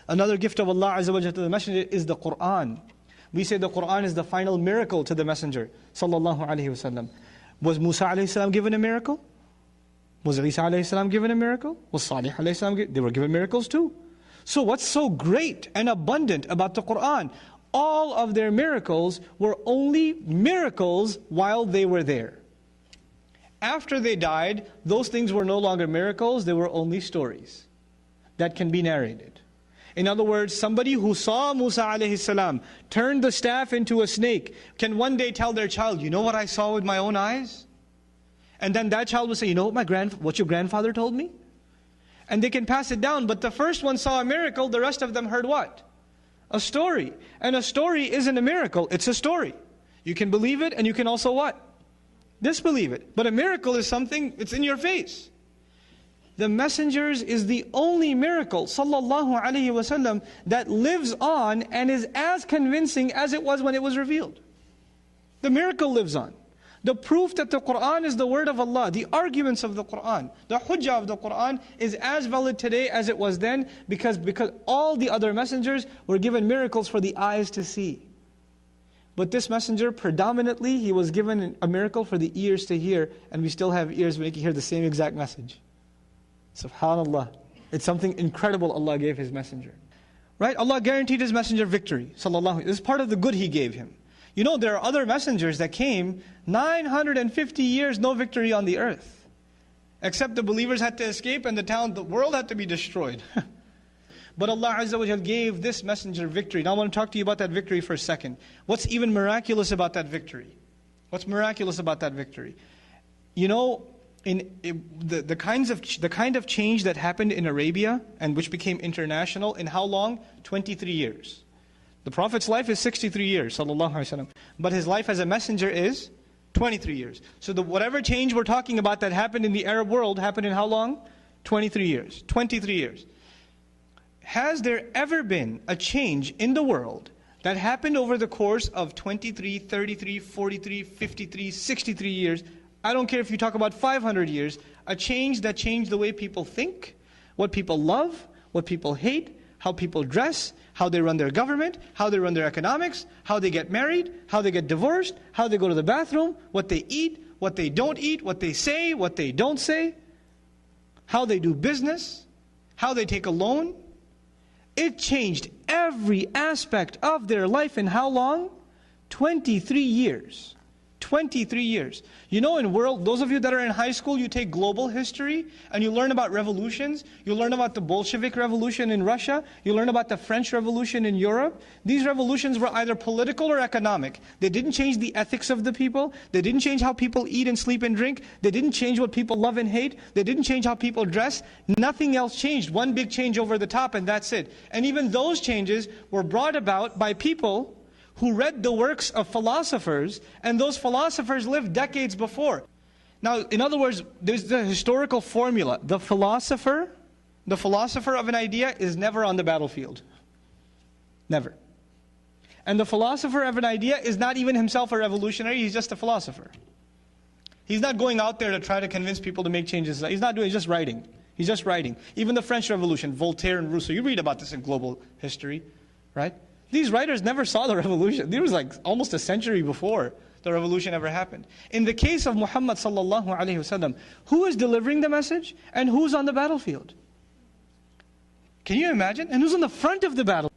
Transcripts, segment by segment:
Another gift of Allah Azza wa Jalla to the Messenger is the Qur'an. We say the Qur'an is the final miracle to the Messenger sallallahu alaihi wasallam. Was Musa alayhi salam given a miracle? Was Isa alayhi salam given a miracle? Was Salih alayhi salam they were given miracles too. So what's so great and abundant about the Qur'an? All of their miracles were only miracles while they were there. After they died, those things were no longer miracles, they were only stories that can be narrated. In other words, somebody who saw Musa alayhi salam turn the staff into a snake can one day tell their child, you know what I saw with my own eyes? And then that child will say, you know what your grandfather told me? And they can pass it down. But the first one saw a miracle, the rest of them heard what? A story. And a story isn't a miracle, it's a story. You can believe it and you can also what? Disbelieve it. But a miracle is something, it's in your face. The Messengers is the only miracle, sallallahu alaihi wasallam, that lives on and is as convincing as it was when it was revealed. The miracle lives on. The proof that the Qur'an is the word of Allah, the arguments of the Qur'an, the hujjah of the Qur'an is as valid today as it was then because all the other messengers were given miracles for the eyes to see. But this messenger, predominantly, he was given a miracle for the ears to hear, and we still have ears making hear the same exact message. SubhanAllah. It's something incredible Allah gave His messenger. Right? Allah guaranteed His messenger victory. Sallallahu. This is part of the good He gave him. You know, there are other messengers that came 950 years, no victory on the earth. Except the believers had to escape and the world had to be destroyed. But Allah Azza wa Jal gave this messenger victory. Now I want to talk to you about that victory for a second. What's even miraculous about that victory? What's miraculous about that victory? You know, the kind of change that happened in Arabia and which became international in how long? 23 years. The Prophet's life is 63 years, sallallahu alaihi wasallam. But his life as a messenger is 23 years. So whatever change we're talking about that happened in the Arab world happened in how long? 23 years. 23 years. Has there ever been a change in the world that happened over the course of 23, 33, 43, 53, 63 years? I don't care if you talk about 500 years. A change that changed the way people think, what people love, what people hate, how people dress, how they run their government, how they run their economics, how they get married, how they get divorced, how they go to the bathroom, what they eat, what they don't eat, what they say, what they don't say, how they do business, how they take a loan. It changed every aspect of their life in how long? 23 years. 23 years. You know, those of you that are in high school, you take global history and you learn about revolutions. You learn about the Bolshevik Revolution in Russia. You learn about the French Revolution in Europe. These revolutions were either political or economic. They didn't change the ethics of the people. They didn't change how people eat and sleep and drink. They didn't change what people love and hate. They didn't change how people dress. Nothing else changed. One big change over the top and that's it. And even those changes were brought about by people who read the works of philosophers, and those philosophers lived decades before. Now, in other words, there's the historical formula. The philosopher of an idea is never on the battlefield. Never. And the philosopher of an idea is not even himself a revolutionary, he's just a philosopher. He's not going out there to try to convince people to make changes. He's just writing. He's just writing. Even the French Revolution, Voltaire and Rousseau, you read about this in global history, right? These writers never saw the revolution. It was like almost a century before the revolution ever happened. In the case of Muhammad sallallahu alaihi wasallam, who is delivering the message and who's on the battlefield? Can you imagine? And who's on the front of the battle?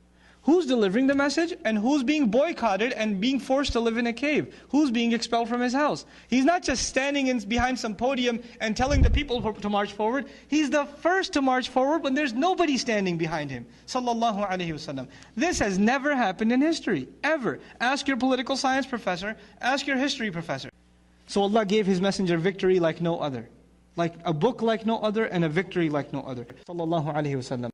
Who's delivering the message and who's being boycotted and being forced to live in a cave? Who's being expelled from his house? He's not just standing behind some podium and telling the people to march forward. He's the first to march forward when there's nobody standing behind him. Sallallahu alaihi wasallam. This has never happened in history, ever. Ask your political science professor, ask your history professor. So Allah gave His messenger victory like no other. Like a book like no other and a victory like no other. Sallallahu alaihi wasallam.